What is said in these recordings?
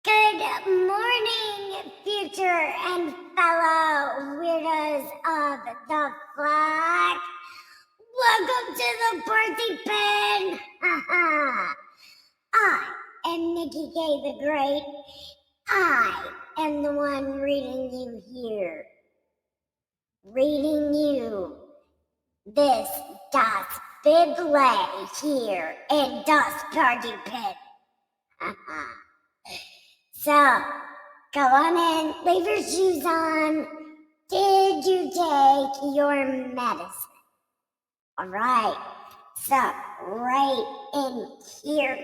Good morning, future and fellow weirdos of the flag. Welcome to the party pen. I am Nikki K the Great. I am the one reading you here. Reading you this Das Bible here in Das Party Pen. So, go on in, leave your shoes on. Did you take your medicine? Alright, so right in here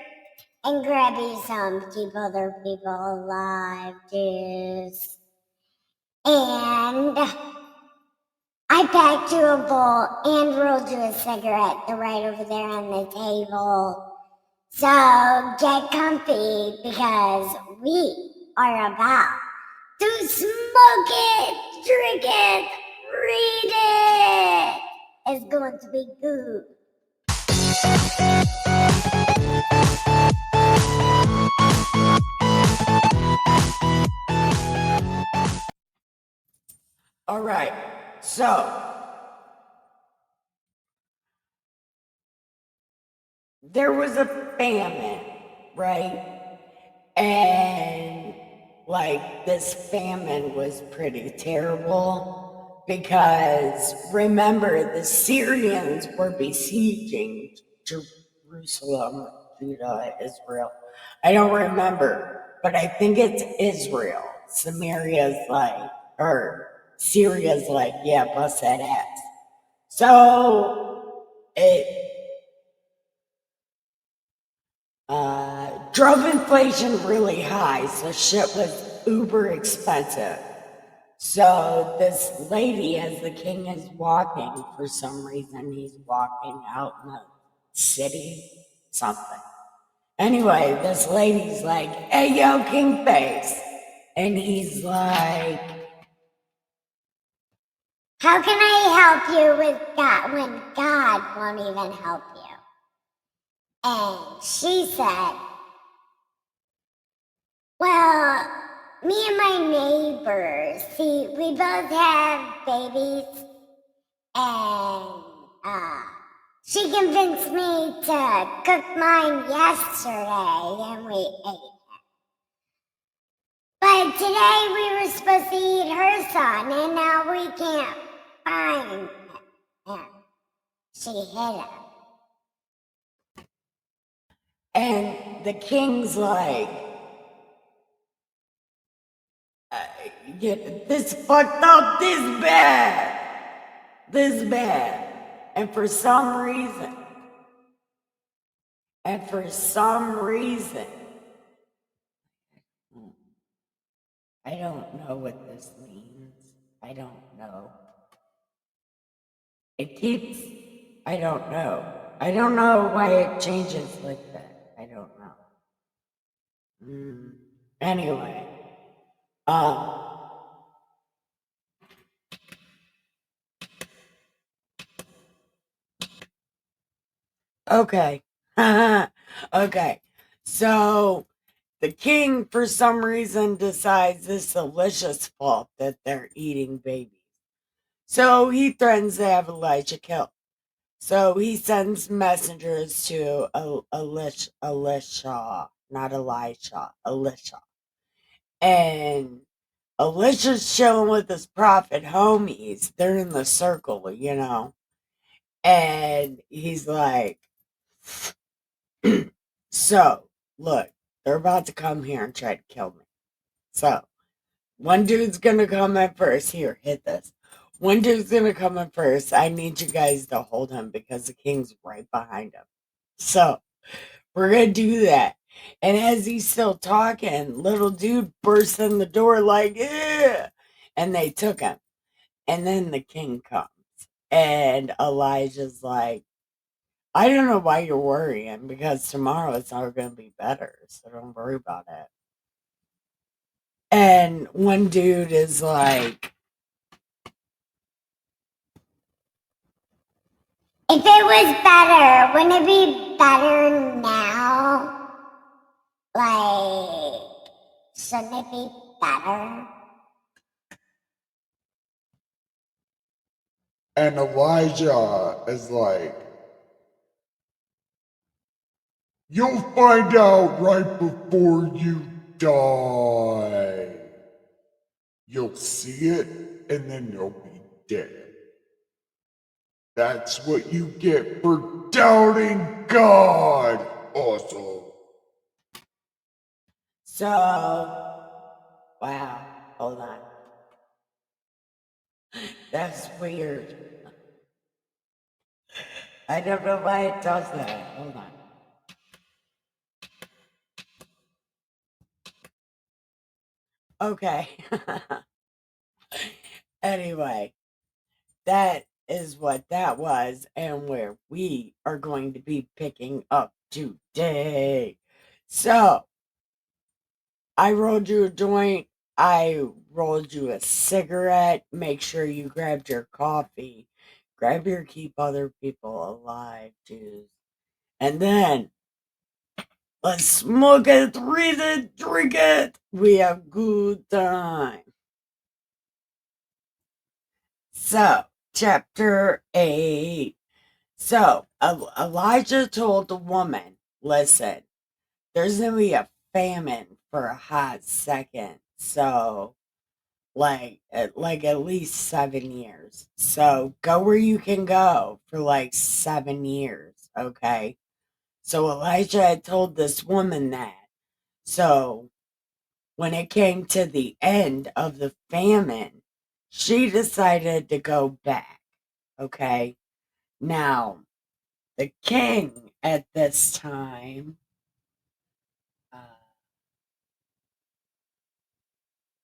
and grab you some Keep Other People Alive juice. And I packed you a bowl and rolled you a cigarette. They're right over there on the table. So get comfy because we are about to smoke it, drink it, read it. It's going to be good. All right, so there was a famine, right? And like this famine was pretty terrible because remember the Syrians were besieging Jerusalem, Judah, Israel. I don't remember, but I think it's Israel. Samaria's like, or Syria's like, yeah, bust that ass. So it drove inflation really high, so shit was uber expensive. So this lady, as the king is walking, for some reason he's walking out in the city, something. Anyway, this lady's like, hey yo, king face. And he's like, how can I help you with God when God won't even help you? And she said, well, me and my neighbors, see, we both have babies, and she convinced me to cook mine yesterday, and we ate it. But today we were supposed to eat her son, and now we can't find him. She hid him. and the king's like, this fucked up, this bad. And for some reason, I don't know what this means. I don't know. I don't know. I don't know why it changes like that. I don't know. Anyway, okay. Okay. So the king, for some reason, decides it's ELISHA's fault that they're eating babies. So he threatens to have ELISHA killed. So he sends messengers to ELISHA, not Elisha, ELISHA. And ELISHA's chilling with his prophet homies. They're in the circle, you know. And he's like, so, look, they're about to come here and try to kill me. So, one dude's gonna come in first. Here, hit this. One dude's gonna come in first. I need you guys to hold him because the king's right behind him. So, we're gonna do that. And as he's still talking, little dude bursts in the door like, yeah. And they took him. And then the king comes. And Elijah's like, I don't know why you're worrying because tomorrow it's all going to be better. So don't worry about it. And one dude is like, if it was better, wouldn't it be better now? Like, Shouldn't it be better? And Elijah is like, you'll find out right before you die. You'll see it, and then you'll be dead. That's what you get for doubting God. Awesome. So, wow, hold on. That's weird. I don't know why it does that. Hold on. Okay. Anyway, that is what that was, and where we are going to be picking up today. So, I rolled you a joint. I rolled you a cigarette. Make sure you grabbed your coffee. Grab your keep other people alive juice. And then let's smoke it, read it, drink it. We have good time. So, chapter 8. So, Elijah told the woman, listen, there's going to be a famine for a hot second. So, at least 7 years. So, go where you can go for like 7 years. Okay. So, Elijah had told this woman that. So, when it came to the end of the famine, she decided to go back. Okay. Now, the king at this time,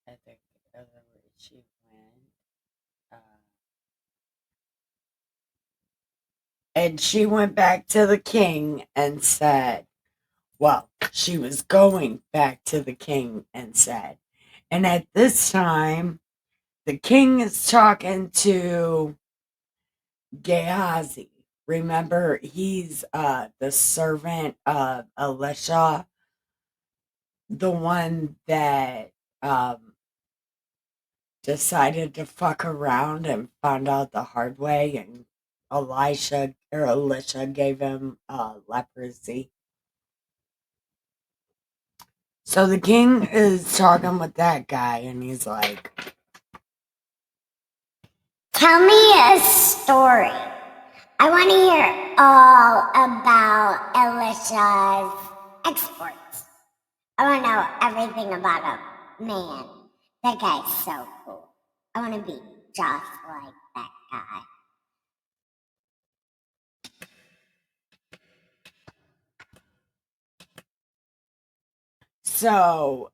I think where she went, and she went back to the king and said, well, she was going back to the king and said, and at this time, the king is talking to Gehazi. Remember, he's the servant of Elisha, the one that decided to fuck around and found out the hard way, and Elisha gave him leprosy. So the king is talking with that guy, and he's like, Tell me a story. I want to hear all about Elisha's exploits. I want to know everything about him. Man, that guy's so cool. I want to be just like that guy. so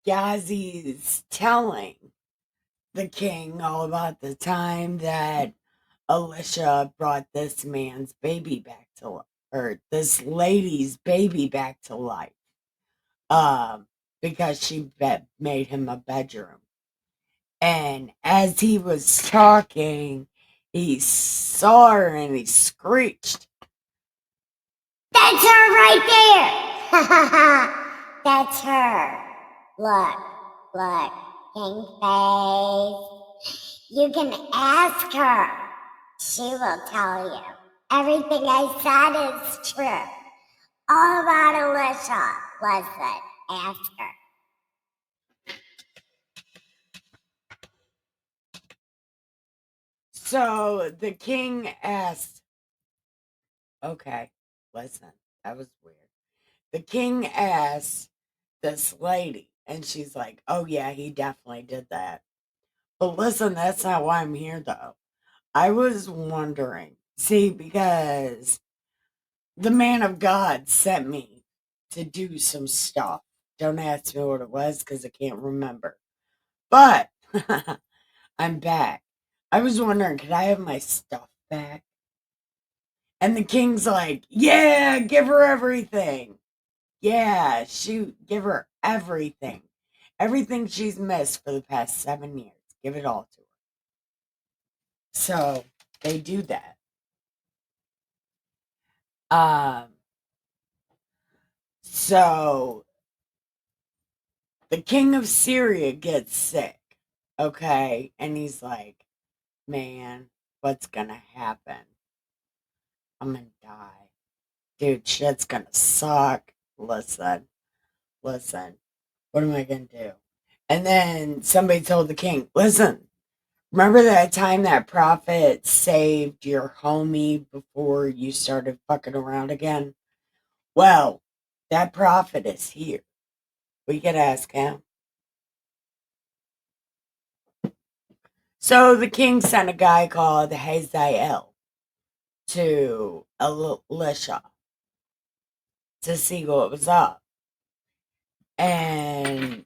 Ghazi's telling the king all about the time that Elisha brought this man's baby back to life, or this lady's baby back to life, because she made him a bedroom. And as he was talking, he saw her and he screeched, That's her right there. That's her. Look, King Face. You can ask her. She will tell you. Everything I said is true. All about Elisha. Listen, ask her. So the king asked, okay, listen, that was weird. The king asked this lady, and she's like, oh, yeah, he definitely did that. But listen, that's not why I'm here, though. I was wondering, see, because the man of God sent me to do some stuff. Don't ask me what it was because I can't remember. But I'm back. I was wondering, could I have my stuff back? And the king's like, yeah, give her everything. Yeah, shoot, give her everything. Everything she's missed for the past 7 years. Give it all to her. So they do that. Um, so the king of Syria gets sick, okay? And he's like, man, what's gonna happen? I'm gonna die. Dude, shit's gonna suck. Listen, what am I gonna do? And then somebody told the king, listen, remember that time that prophet saved your homie before you started fucking around again? Well, that prophet is here. We could ask him. So the king sent a guy called Hazael to Elisha to see what was up. And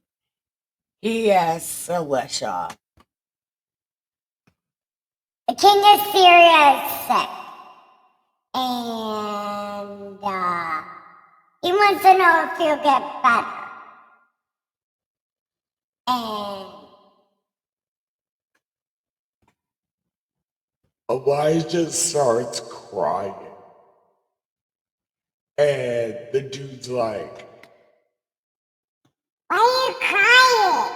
he asked Elisha, The king of Syria is sick. And he wants to know if he'll get better. And Elijah starts crying. And the dude's like, why are you crying?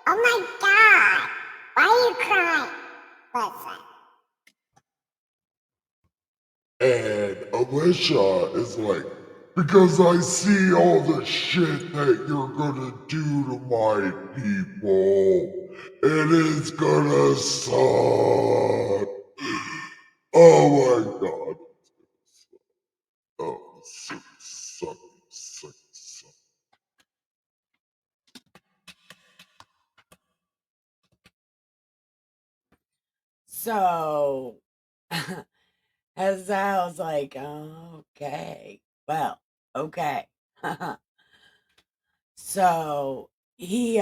Oh my God. Why are you crying? Listen. and Elisha is like, because I see all the shit that you're gonna do to my people. It is gonna suck. Oh my god. Oh, suck. so Hazael's like, okay, well, okay. So he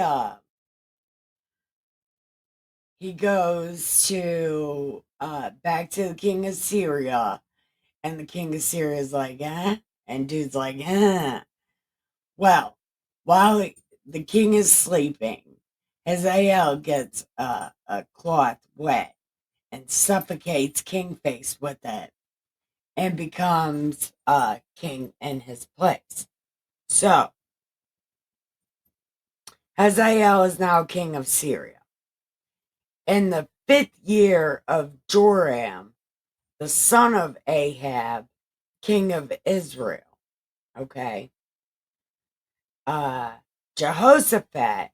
goes to back to the king of Syria, and the king of Syria is like, and dude's like, well, while the king is sleeping, Hazael gets a cloth wet and suffocates King Face with it and becomes king in his place. So Hazael is now king of Syria. In the 5th year of Joram, the son of Ahab, king of Israel, okay, Jehoshaphat,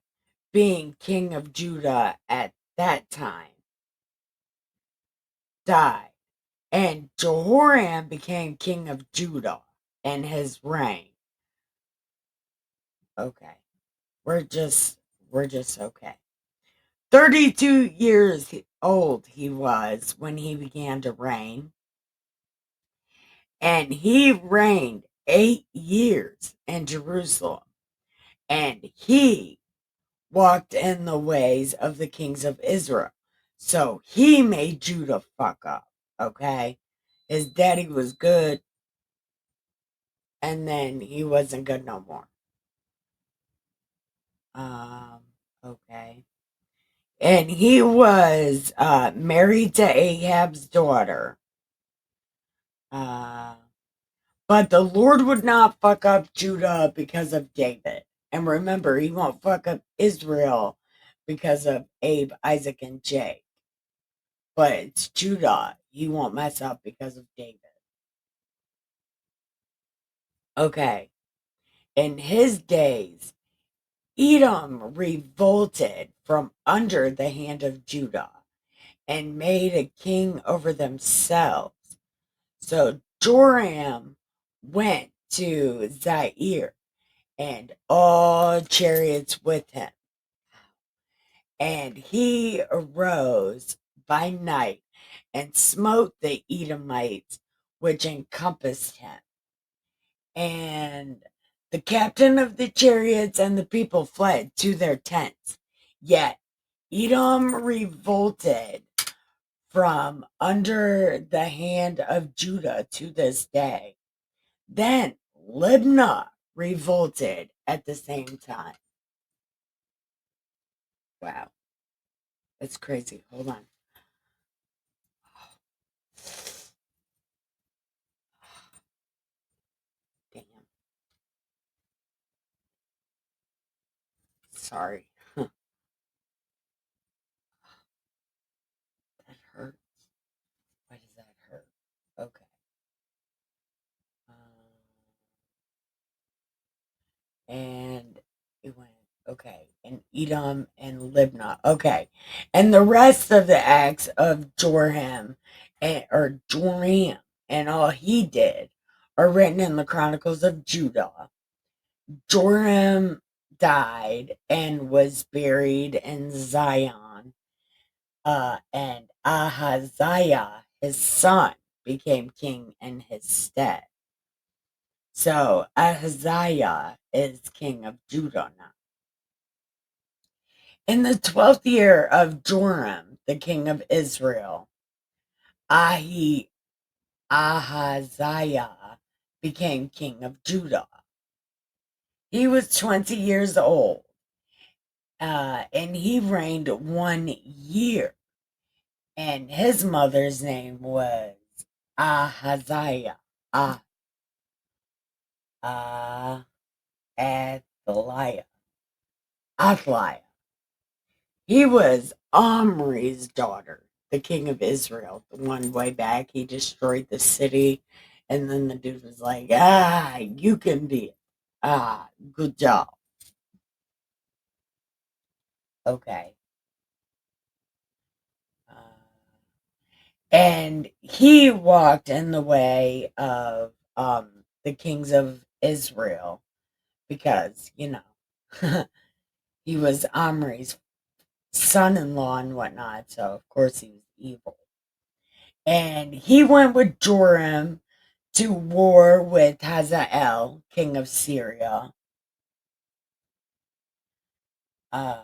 being king of Judah at that time, died, and Jehoram became king of Judah in his reign. Okay, we're just okay. 32 years old he was when he began to reign, and he reigned 8 years in Jerusalem, and he walked in the ways of the kings of Israel. So he made Judah fuck up, okay? His daddy was good, and then he wasn't good no more. Okay. And he was married to Ahab's daughter. But the Lord would not fuck up Judah because of David. And remember, he won't fuck up Israel because of Abe, Isaac, and Jake. But it's Judah he won't mess up because of David. Okay. In his days, Edom revolted from under the hand of Judah and made a king over themselves. So Joram went to Zaire and all chariots with him. And he arose by night and smote the Edomites which encompassed him. And the captain of the chariots and the people fled to their tents. Yet Edom revolted from under the hand of Judah to this day. Then Libnah revolted at the same time. Wow. That's crazy. Hold on. Damn. sorry. That hurts. Why does that hurt? Okay. And it went, okay. And Edom and Libnah. Okay. And the rest of the acts of Joram or Joram and all he did are written in the Chronicles of Judah. Joram died and was buried in Zion. And Ahaziah, his son, became king in his stead. So Ahaziah is king of Judah now. In the 12th year of Joram, the king of Israel, Ahaziah became king of Judah. He was 20 years old, and he reigned 1 year. And his mother's name was Ahaziah. Athaliah. He was Omri's daughter, the king of Israel. The one way back, he destroyed the city. And then the dude was like, you can be it. Good job. Okay. And he walked in the way of the kings of Israel because, he was Omri's son-in-law and whatnot, so of course he was evil. And he went with Joram to war with Hazael, king of Syria, and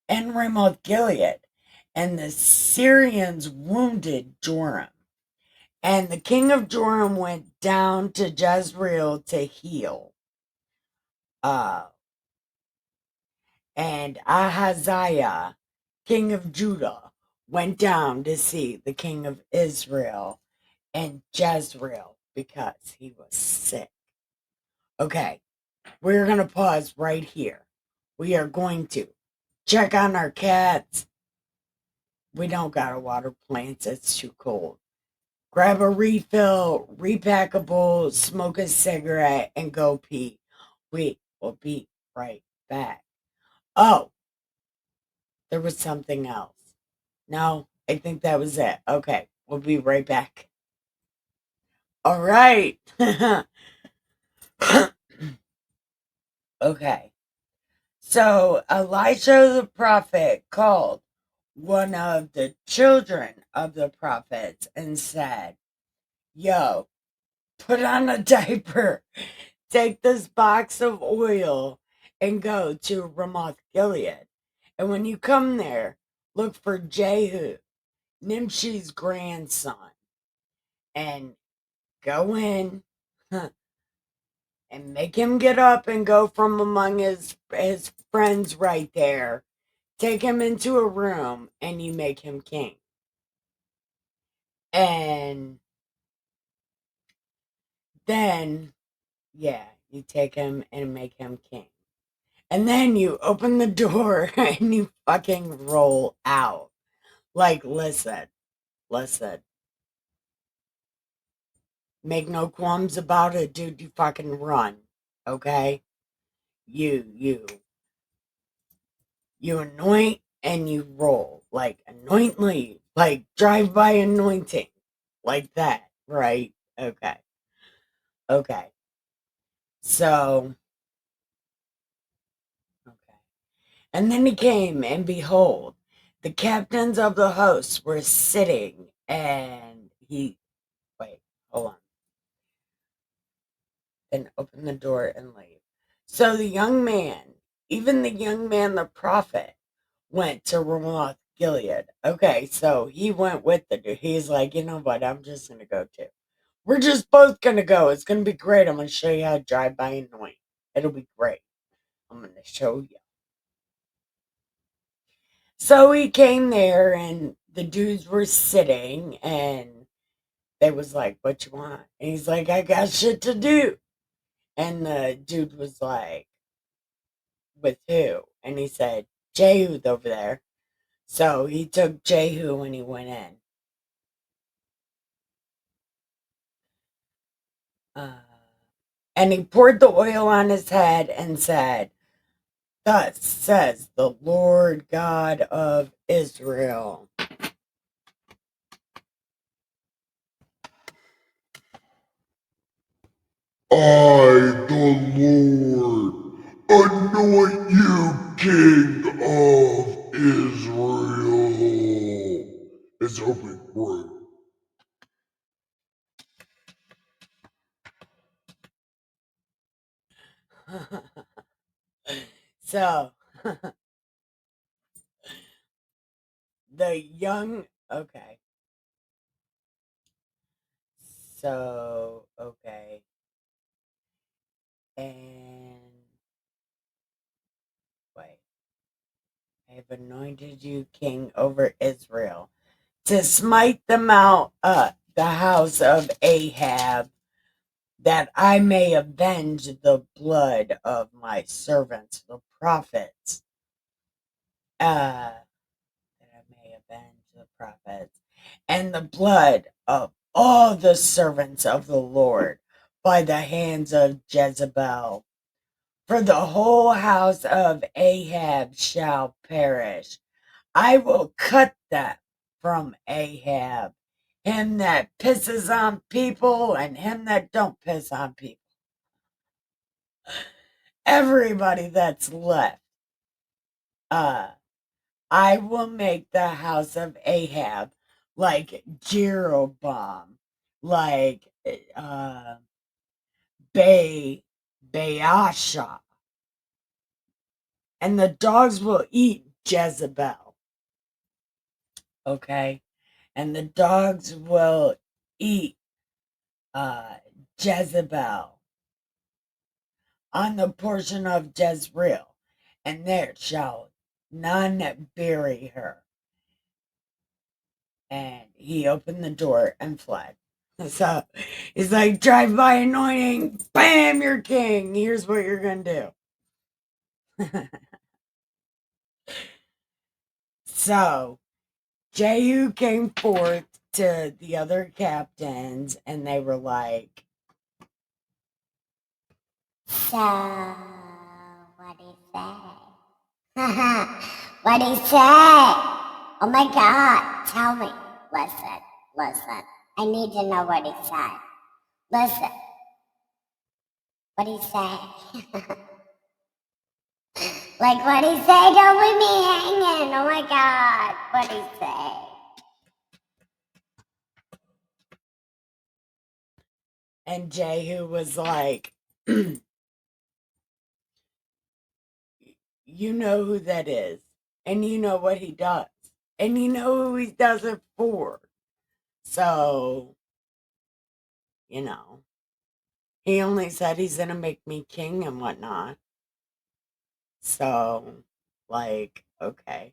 Ramoth Gilead. And the Syrians wounded Joram. And the king of Joram went down to Jezreel to heal. And Ahaziah, king of Judah, went down to see the king of Israel and Jezreel because he was sick. Okay, we're going to pause right here. We are going to check on our cats. We don't got to water plants, it's too cold. Grab a refill, repackable, smoke a cigarette, and go pee. We will be right back. Oh, there was something else. No, I think that was it. Okay, we'll be right back. All right. Okay. So Elisha the prophet called one of the children of the prophets and said, Yo, put on a diaper, take this box of oil, and go to Ramoth Gilead. And when you come there, look for Jehu, Nimshi's grandson, and go in and make him get up and go from among his friends right there. Take him into a room and you make him king. And then, you take him and make him king. And then you open the door and you fucking roll out. Like, listen. Make no qualms about it, dude. You fucking run. Okay? You anoint and you roll. Like, anoint leave. Like, drive by anointing. Like that. Right? Okay. So, okay. And then he came, and behold, the captains of the hosts were sitting, and wait, hold on. Then open the door and leave. So the young man, even the young man, the prophet, went to Ramoth Gilead. Okay, so he went with the dude. He's like, you know what? I'm just going to go too. We're just both going to go. It's going to be great. I'm going to show you how to drive by anoint. It'll be great. I'm going to show you. So he came there, and the dudes were sitting, and they was like, what you want? And he's like, I got shit to do. And the dude was like, with who? And he said, Jehu's over there. So he took Jehu and he went in. And he poured the oil on his head and said, Thus says the Lord God of Israel. I, the Lord, anoint you King of Israel. It's open word. So, the young, okay. So, okay. And, wait. I have anointed you king over Israel to smite them out, the house of Ahab, that I may avenge the blood of my servants, the prophets. That I may avenge the prophets, and the blood of all the servants of the Lord by the hands of Jezebel. For the whole house of Ahab shall perish. I will cut that from Ahab, him that pisses on people and him that don't piss on people. Everybody that's left. I will make the house of Ahab like Jeroboam, like Baasha, and the dogs will eat Jezebel. Okay, and the dogs will eat Jezebel on the portion of Jezreel, and there shall none bury her. And he opened the door and fled. So he's like, drive by anointing, bam, you're king. Here's what you're going to do. So Jehu came forth to the other captains, and they were like, So, what'd he say? What'd he say? Oh my God, tell me. Listen. I need to know what he said. Listen. What'd he say? Like, what'd he say? Don't leave me hanging. Oh my God, what'd he say? and Jehu was like, you know who that is, and you know what he does, and you know who he does it for. So, you know, he only said he's gonna make me king and whatnot. So, like, okay.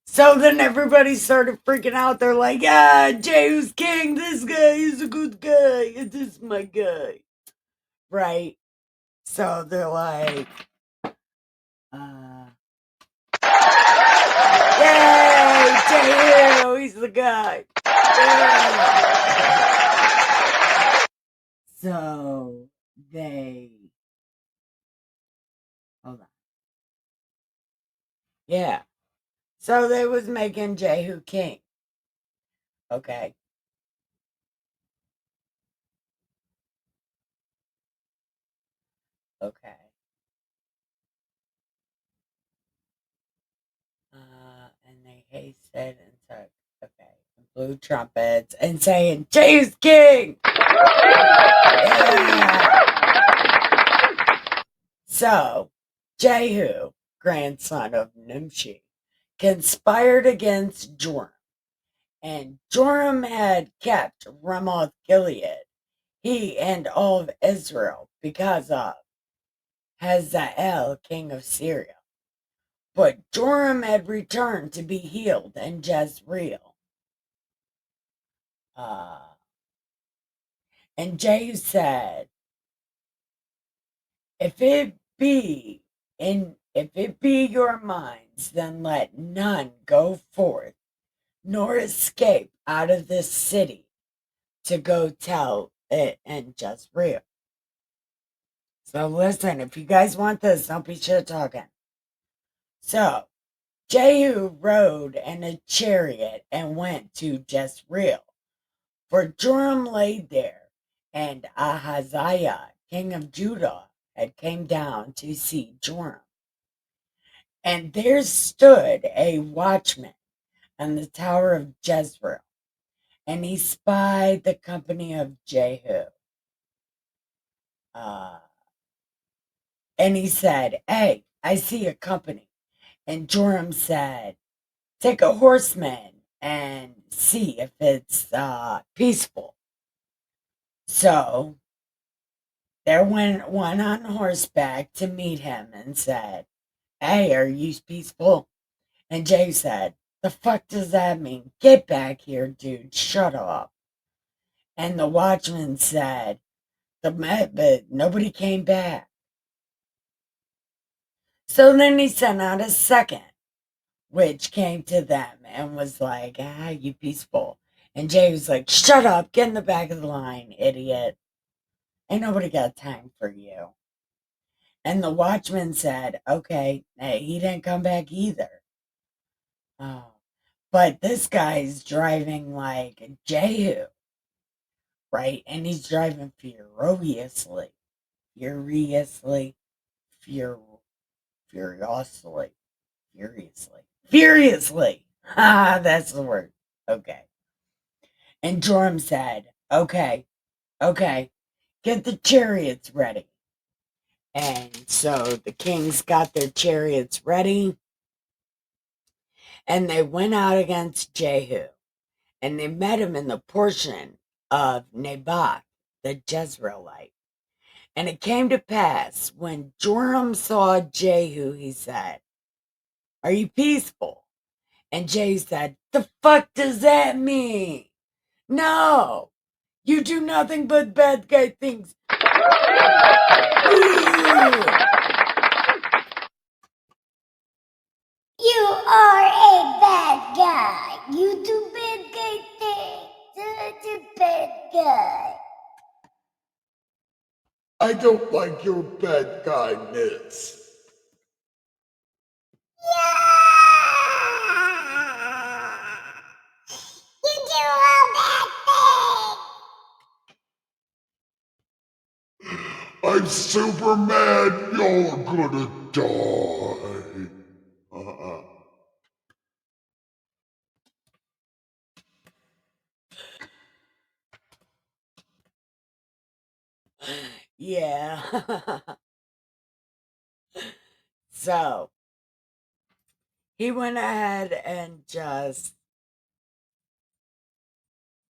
So then everybody started freaking out. They're like, yeah, Jehu's king. This guy is a good guy. This is my guy. Right? So they're like, yay, Jehu, he's the guy. Yeah. So they, hold on. Yeah. So they was making Jehu king. Okay. Okay. And they hasted and took, okay, and blew trumpets and saying, Jehu's king! Yeah. So, Jehu, grandson of Nimshi, conspired against Joram, and Joram had kept Ramoth Gilead, he and all of Israel, because of Hazael, king of Syria. But Joram had returned to be healed in Jezreel. And Jehu said, If it be your minds, then let none go forth, nor escape out of this city to go tell it in Jezreel. So listen, if you guys want this, don't be shit talking. So Jehu rode in a chariot and went to Jezreel, for Joram lay there, and Ahaziah, king of Judah, had came down to see Joram. And there stood a watchman on the tower of Jezreel, and he spied the company of Jehu. And he said, "Hey, I see a company." And Joram said, "Take a horseman and see if it's peaceful." So there went one on horseback to meet him and said, "Hey, are you peaceful?" And Jay said, "The fuck does that mean? Get back here, dude. Shut up." And the watchman said, but nobody came back. So then he sent out a second, which came to them and was like, you peaceful. And Jay was like, "Shut up, get in the back of the line, idiot. Ain't nobody got time for you." And the watchman said, "Okay." Hey, he didn't come back either. Oh. But this guy's driving like Jehu, right? And he's driving furiously. Furiously. Ah, that's the word. Okay. And Joram said, okay, get the chariots ready." And so the kings got their chariots ready, and they went out against Jehu, and they met him in the portion of Naboth the Jezreelite. And it came to pass, when Joram saw Jehu, he said, "Are you peaceful?" And Jehu said, "The fuck does that mean? No, you do nothing but bad guy things." You are a bad guy. You do bad guy things. Such a bad guy. I don't like your bad guyness. Yeah! You do all bad things. I'm Superman. You're gonna die. Yeah. So he went ahead and just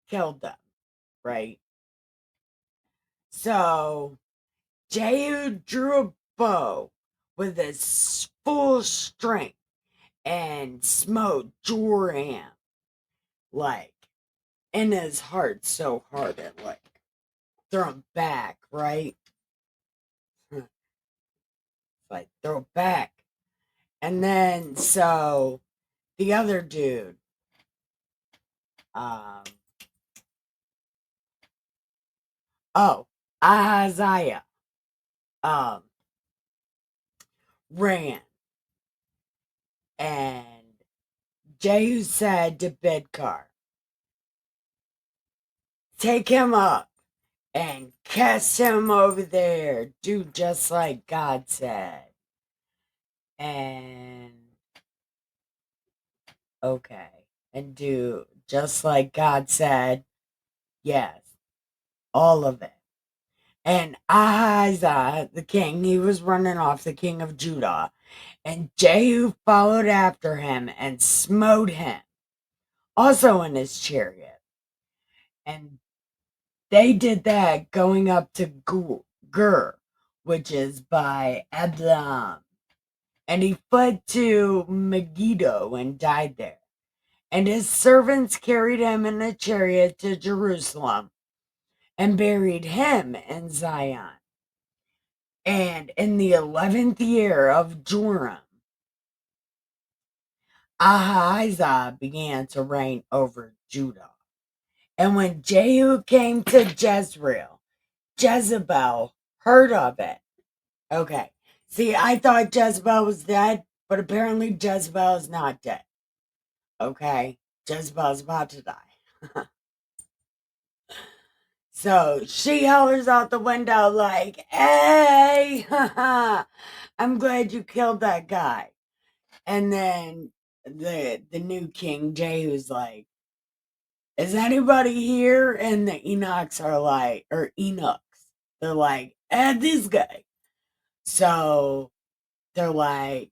killed them, right? So Jehu drew a bow with his full strength and smote Joram, like, in his heart so hard it, like, threw him back, right? Like, throw back. And then, so, the other dude, Ahaziah, ran. And Jehu said to Bidkar, "Take him up and cast him over there. Do just like God said." And okay. And do just like God said. Yes. All of it. And Ahaziah, the king, he was running off, the king of Judah. And Jehu followed after him and smote him, also in his chariot. And they did that going up to Gur, which is by Abdam. And he fled to Megiddo and died there. And his servants carried him in a chariot to Jerusalem and buried him in Zion. And in the 11th year of Joram, Ahaziah began to reign over Judah. And when Jehu came to Jezreel, Jezebel heard of it. Okay. See, I thought Jezebel was dead, but apparently Jezebel is not dead. Okay. Jezebel's about to die. So she hollers out the window like, hey, I'm glad you killed that guy. And then the new king, Jehu's like, is anybody here? And the Enochs are like, or Enochs, they're like, this guy. So they're like,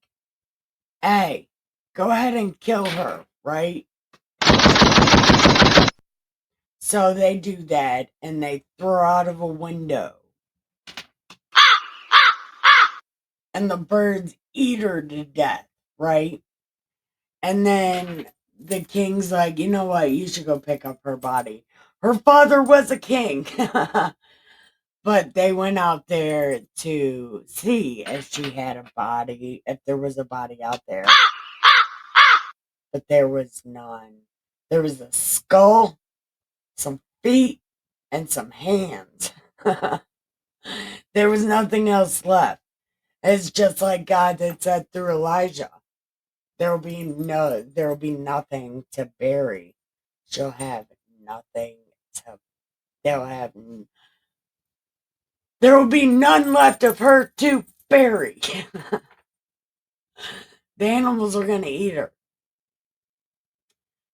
hey, go ahead and kill her, right? So they do that and they throw out of a window. And the birds eat her to death, right? And then the king's like, you know what? You should go pick up her body. Her father was a king. But they went out there to see if she had a body, if there was a body out there. But there was none. There was a skull, some feet, and some hands. There was nothing else left. It's just like God had said through Elijah. There will be nothing to bury. She'll have nothing to. There will be none left of her to bury. The animals are gonna eat her.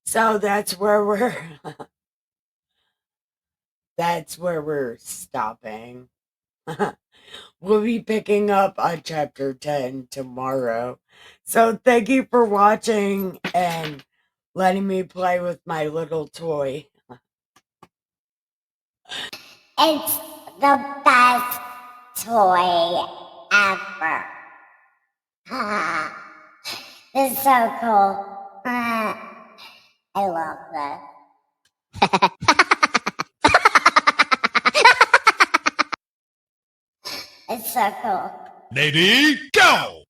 So that's where we're stopping. We'll be picking up on chapter 10 tomorrow. So thank you for watching and letting me play with my little toy. It's the best toy ever. It's so cool. I love this. It's so cool. Lady, go!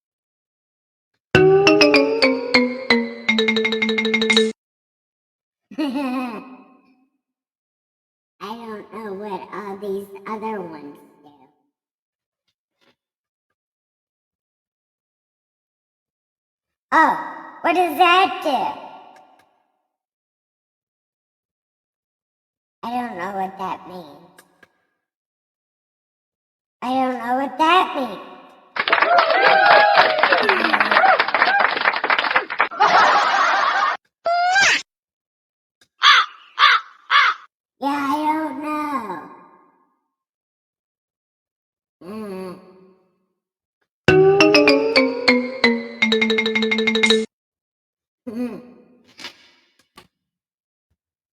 I don't know what all these other ones do. Oh, what does that do? I don't know what that means. I don't know what that means. Yeah, I don't know.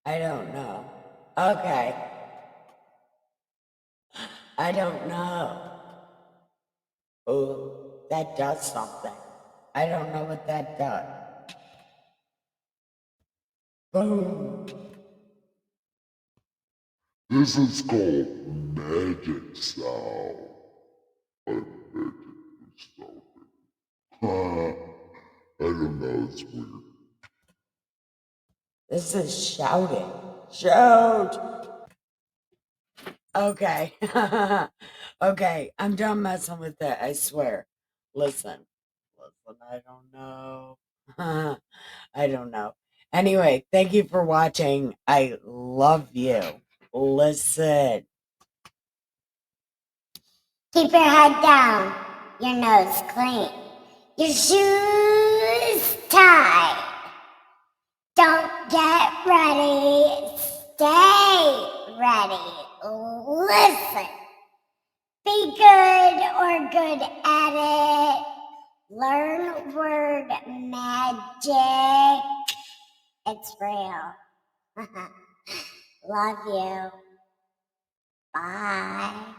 I don't know. Okay. I don't know. Oh, that does something. I don't know what that does. Boom. This is called magic sound. Like magic sound. I don't know, it's weird. This is shouting. Shout! Okay. Okay, I'm done messing with it, I swear. Listen, I don't know. I don't know. Anyway, thank you for watching. I love you. Listen. Keep your head down, your nose clean, your shoes tied. Don't get ready, stay ready. Listen. Be good or good at it. Learn word magic. It's real. Love you. Bye.